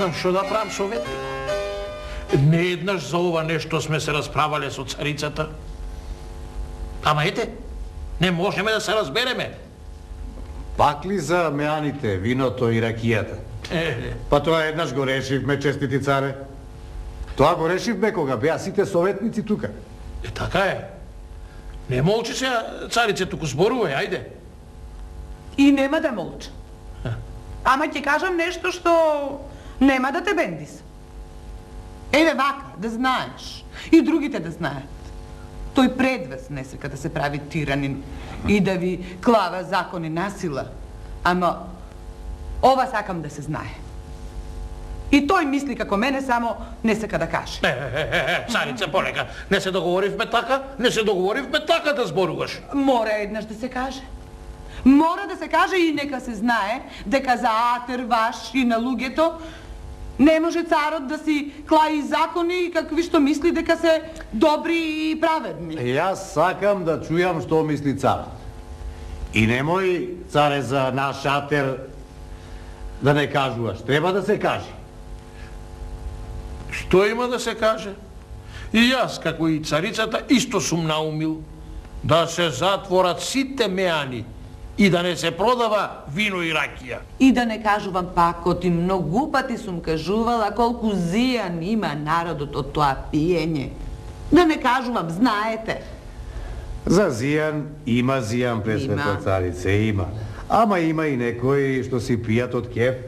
знам што да правам советник. Не еднаш за ова нешто сме се расправале со царицата. Ама ете, не можеме да се разбереме. Пак ли за меаните, виното и ракијата? Па тоа еднаш го решивме, честити царе. Тоа го решивме кога беа сите советници тука. Така е. Не молчи се, царице, туку зборувај, ајде. И нема да молча. Ама ќе кажам нешто што нема да те бендис. Еве вака, да знаеш. И другите да знаат. Тој пред вас не сека да се прави тиранин и да ви клава закони насила. Ама ова сакам да се знае. И тој мисли како мене, само не сека да каже. Царице, полека, не се договоривме така да зборуваш. Мора еднаш да се каже. Мора да се каже и нека се знае дека за Атер ваш и на луѓето не може царот да си клаи закони какви што мисли дека се добри и праведни. Јас сакам да чујам што мисли царот. И немој, царе, за наш Атер да не кажуваш. Треба да се каже. Што има да се каже? И јас, како и царицата, исто сум наумил да се затворат сите меани и да не се продава вино и ракија. И да не кажувам пак, оти многу пати сум кажувала колку зијан има народот од тоа пиење. Да не кажувам, знаете. За зијан има зијан, пресвета царице, има. Ама има и некои што си пијат од кеф.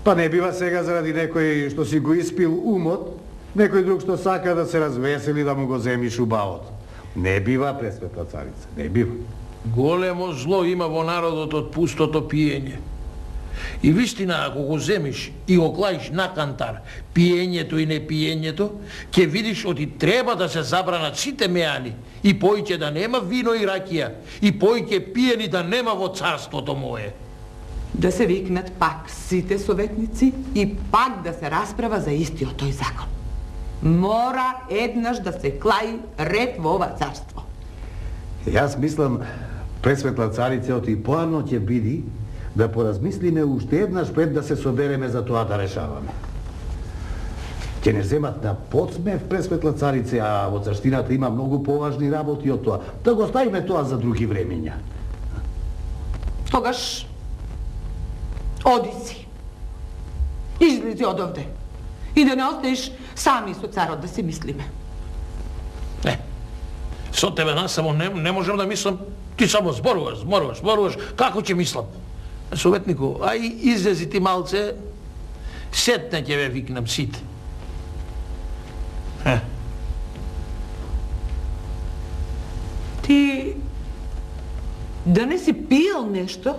Па не бива сега заради некој што си го испил умот, некој друг што сака да се развесели да му го земиш убавот. Не бива, пресвета царица, не бива. Големо зло има во народот од пустото пиење. И вистина, ако го земиш и го клаиш на кантар, пиењето и непиењето, ќе видиш оти треба да се забранат сите меани, и поиќе да нема вино и ракија, и поиќе пиени да нема во царството мое. Да се викнат пак сите советници и пак да се расправа за истиот тој закон. Мора еднаш да се клаи ред во ова царство. Јас мислам, пресветла царице, оти поано ќе биди да поразмислиме уште еднаш пред да се собереме за тоа да решаваме. Ќе не земат на подсмев, пресветла царице, а во царштината има многу поважни работи од тоа. Да го ставиме тоа за други времења. Тогаш оди си. Излези од овде. И да не остаеш сами со царот да си мислиме. Не. Со тебе нас само не можам да мислам. Ти само зборуваш. Како ќе мислам? Советнику, ај излези ти малце, сетне ќе ве викнам сите. Ти да не си пиел нешто?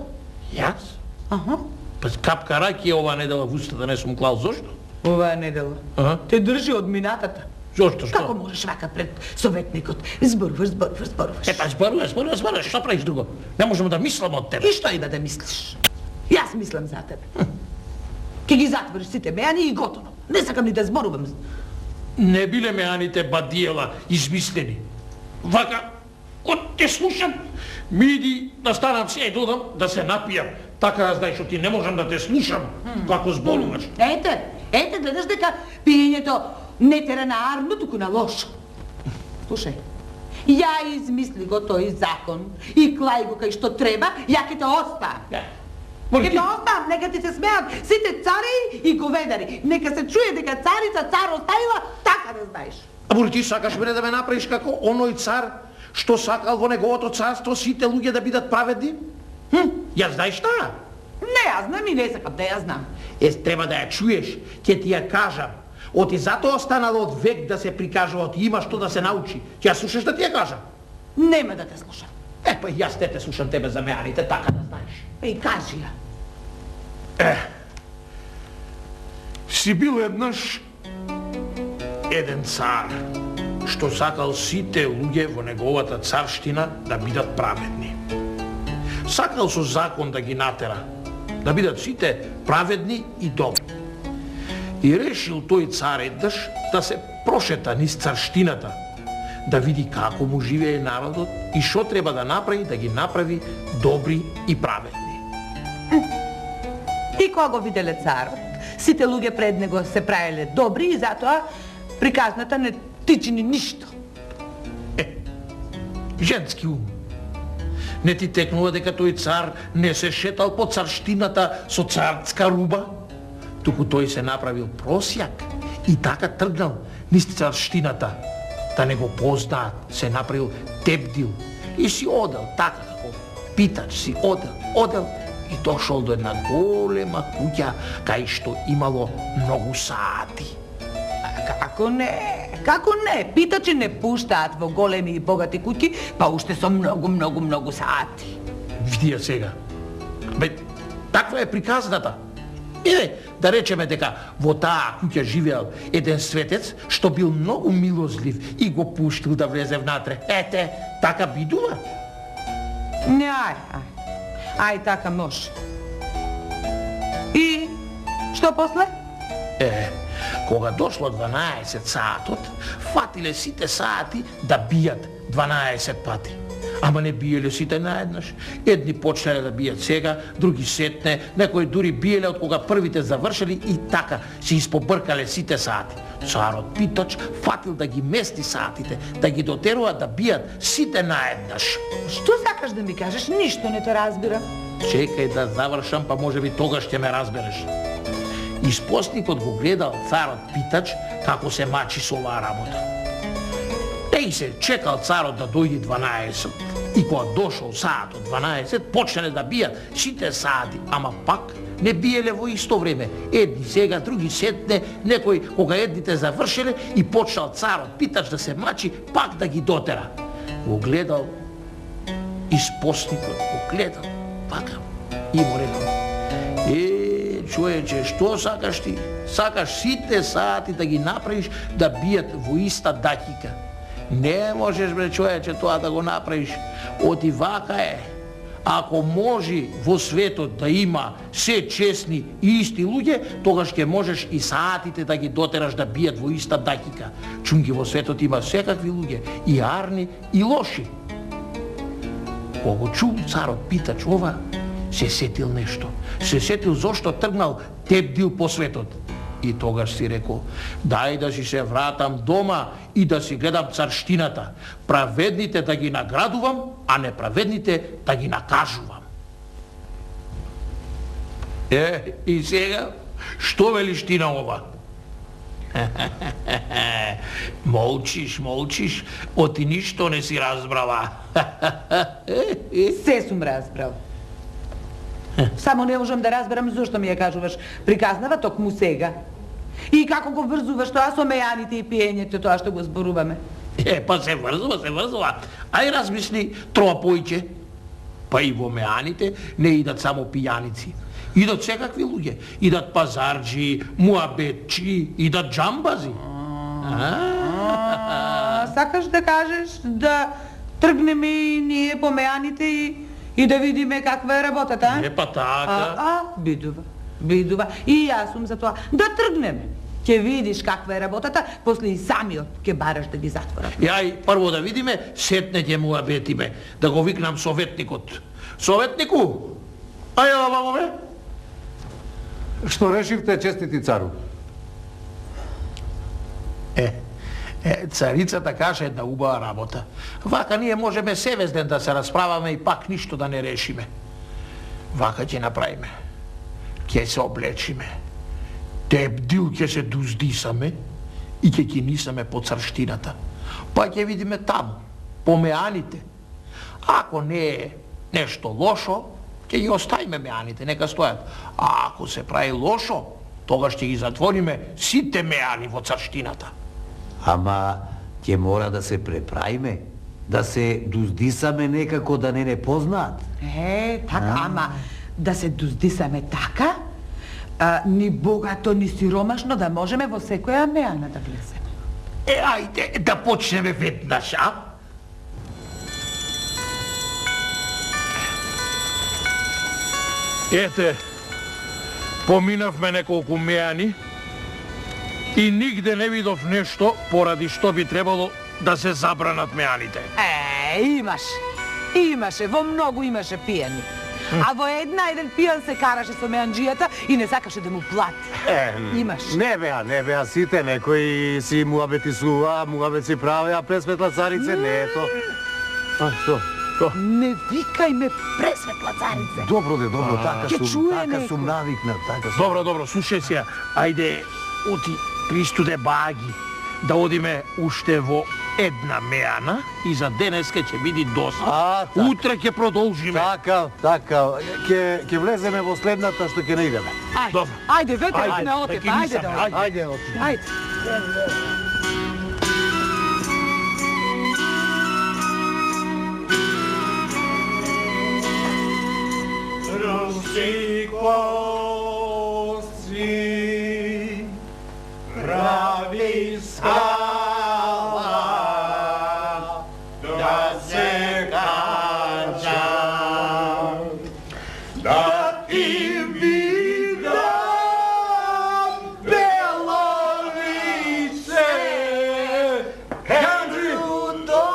Јас? Аха. Па капка ракија оваа недела в устата не сум клал, зошто? Оваа недела? Те држи од минатата. Зошто, што? Како можеш вака пред советникот? Зборуваш. Епа, зборуваш, што правиш друго? Не можам да мислам од тебе. И што има да мислиш? Јас мислам за тебе. Ке ги затвориш сите меани и готово. Не сакам ни да зборувам. Не биле меаните бадиела измислени. Вака, кога те слушам, ми иди да станам се и додам да се напијам. Така да знаеш, ти не можам да те слушам како зборуваш. Ете, гледаш дека пиењето не тера на арно, туку на лошо. Слушај, ја измисли го тој закон и клај го кај што треба, ја ке те оставам. Ке те оставам, нека ти се смеат сите цари и говедари. Нека се чуе дека царица цар оставила, така да знаеш. А ти сакаш мене да ме направиш како оној цар што сакал во неговото царство сите луѓе да бидат праведни? Ја знаеш таа? Не ја знам и не сакам да ја знам. Треба да ја чуеш, ќе ти ја кажам. Оти затоа останало од век да се прикажува, оти има што да се научи. Ќе ја слушаш да ти ја кажам? Нема да те слушам. Па јас те слушам тебе за меаните, така да знаеш. И кажи ја. Си бил еднаш еден цар, што сакал сите луѓе во неговата царштина да бидат праведни. Сакал со закон да ги натера, да бидат сите праведни и добри. И решил тој цар еднаш да се прошета низ царштината, да види како му живее народот и што треба да направи да ги направи добри и праведни. И кога го виделе царот, сите луѓе пред него се правеле добри и затоа приказната не ти чини ништо. Женски ум. Не ти текнува дека тој цар не се шетал по царштината со царска руба, туку тој се направил просјак и така тргнал низ царштината, да не го познаат, се направил тебдил и си одел така како питач, си одел и дошол до една голема куќа кај што имало многу сати. Како не? Како не? Питачи не пуштаат во големи и богати куќи, па уште со многу сати. Види ја сега. Бе, таква е приказната. Еве, да речеме дека во таа куќа живеел еден светец што бил многу милозлив и го пуштил да влезе внатре. Ете, така бидува. Не, ај така може. И што после? Кога дошло 12 саатот, фатиле сите сати да бијат 12 пати. Ама не биеле сите наеднаш. Едни почнале да бијат сега, други сетне, некои дури биеле од кога првите завршили и така се испобркале сите сати. Царот питач фатил да ги мести сатите, да ги дотерува да бијат сите наеднаш. Што сакаш да ми кажеш? Ништо не те разбирам. Чекај да завршам, па можеби тогаш ќе ме разбереш. Испосникот го гледал царот питач како се мачи со оваа работа. Теј се чекал царот да дојде 12 и кога дошол саатот 12, почнале да бијат сите сати, ама пак не биеле во исто време. Едни сега, други сетне, некои кога едните завршиле и почнал царот питач да се мачи, пак да ги дотера. Го гледал испосникот, го гледал, пака и му рекал: човече, што сакаш ти? Сакаш сите сати да ги направиш да бијат во иста дакика. Не можеш, бре, човече, тоа да го направиш. Оти вака е. Ако може во светот да има се честни и исти луѓе, тогаш ќе можеш и саатите да ги дотераш да бијат во иста дакика. Чунки во светот има секакви луѓе, и арни, и лоши. Кога чул царот питач ова, се сетил нешто. Се сетил зошто тргнал тебдил по светот. И тогаш си рекол: дај да си се вратам дома и да си гледам царштината. Праведните да ги наградувам, а неправедните да ги накажувам. И сега, што велиш ти на ова? Молчиш, оти ништо не си разбрала. Се сум разбрал. Само не можам да разберам зошто ми ја кажуваш приказнава токму сега. И како го врзуваш тоа со мејаните и пиењето, тоа што го зборуваме? Па се врзува. Ај размисли тропојче. Па и во мејаните не идат само пијаници. Идат секакви луѓе. Идат пазарджи, муабетчи, идат джамбази. Сакаш да кажеш да тргнеме и ние по мејаните и да видиме каква е работата, а? Па така. Бидува. И јас сум за тоа да тргнеме. Ќе видиш каква е работата, после и самиот ќе бараш да ги затворат. Јај, прво да видиме, сетне ќе му абетиме, да го викнам советникот. Советнику, ајде вамо бе. Што решивте, честити цару? Царицата каже една убава работа. Вака ние можеме севезден да се расправаме и пак ништо да не решиме. Вака ќе направиме. Ќе се облечиме. Тебдил ќе се дуздисаме и ќе ги нисаме по царштината. Па ќе видиме таму, по меаните. Ако не е нешто лошо, ќе ги оставиме меаните, нека стојат. А ако се прави лошо, тогаш ќе ги затвориме сите меани во царштината. Ама ќе мора да се преправиме, да се дуздисаме некако да не познаат. Така, ама да се дуздисаме така, ни богато, ни сиромашно, да можеме во секоја меана да влеземе. Ајде да почнеме веднаш, а? Ете, поминавме неколку меани и нигде не видов нешто поради што би требало да се забранат меаните. Имаше, во многу имаше пијани. А во еден пијан се караше со меанџијата и не сакаше да му плати. Имаш. Не беа, сите некои си муабетисува, муабет си правеа, пресветла царице, не е то. Што? Не викај ме пресветла царице. Добро, така некој. сум навикнат, Добро, слушај се, ајде, оти пристуде баги, да одиме уште во една меана и за денеска ќе биде доста. Утре ќе продолжиме. Така, ќе влеземе во следната што ќе не идеме. Ајде, ветерот не отепа, ајде да одиме. Ајде. Rusi kosi, pravi skala, da se kačam, da ti vidam belovice, kruto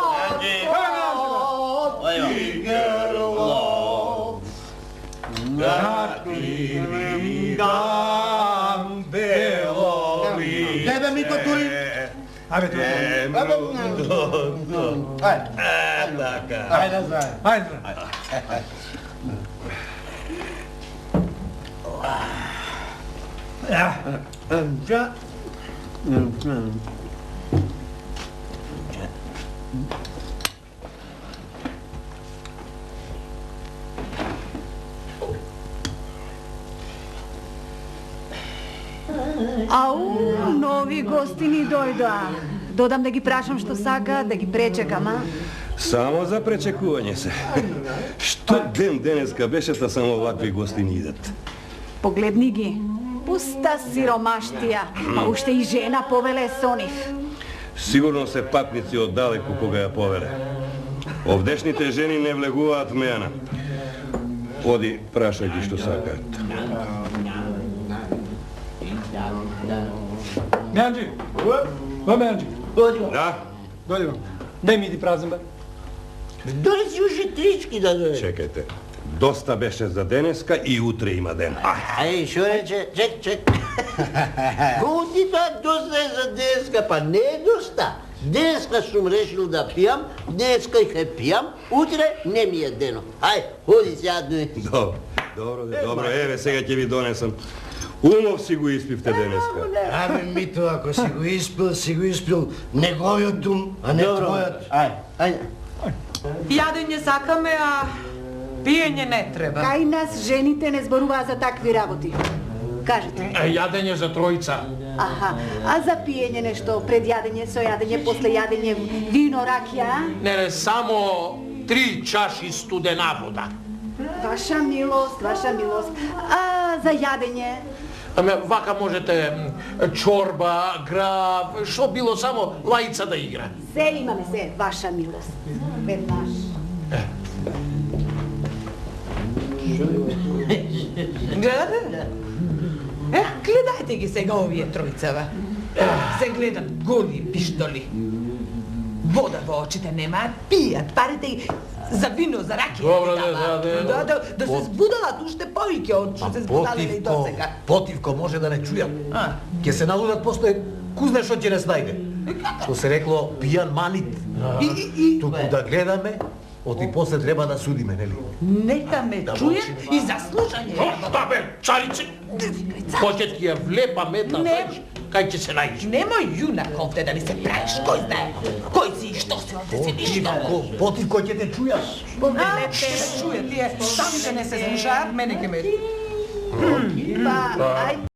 i grlo. Da ti vidam belovice. Debe mi Turi. Ajde, Turi. Ajde. Ау, нови гостини дојдоа. Додам да ги прашам што сака, да ги пречекам, а? Само за пречекување се. Што ден денеска беше, та само овакви гостини идат. Погледни ги. Пуста сиромаштија, па уште и жена повеле со нив. Сигурно се патници оддалеку кога ја повеле. Овдешните жени не влегуваат мејана. Оди, прашај ги што сакаат. Меанџи. Меанџи. Да? Дојдемо. Дај ми ти празен, бе. Донеси уште трички да дојде. Чекајте. Доста беше за денеска и утре има ден. Ај, шо рече? Чек. Колку ти тоа доста е за денеска? Па не е доста. Денеска сум решил да пијам, денеска ќе пијам, утре не ми е дено. Ај, ходи сега донеси. Добро, еве сега ќе ви донесам. Умов си го испивте денеска. Абе, Мито, ако си го испил неговиот ум, а не твојот. Ајде. Јадење сакаме, а пиење не треба. Кај нас жените не зборуваа за такви работи. Кажете. Јадење за тројца. Аха, а за пиење нешто, пред јадење, со јадење, после јадење, вино, ракија? Не, само 3 чаши студена вода. Ваша милост. А за јадење? Аме, вака можете чорба, граб, што било, само лајца да игра. Се имаме, ваша милост. Веднаш. Гледате? Гледајте ги сега овие тројцава. Се гледат голи пиштоли. Вода во очите немаат, пијат, парите за вино, за ракија. Добро, да се збудалат уште повеќе од што се збудалеле и до сега. Потивко може да не чујат. Ке се налудат после кузне што ќе не снајде. Што се рекло пијан манит. Туку да гледаме, оти после треба да судиме, нели? Нека ме чујат и за слушање. Шта бе, царице? Хоќет ќе ја влепа метна веќе. Кај ќе се најдеш? Немој јунак овде да ми се правиш, кој знае? Кој си и што си, те си ништо. Потивко ќе те чујаш. Чујат, тие самите не се слушаат, мене ке ме... Па, ајде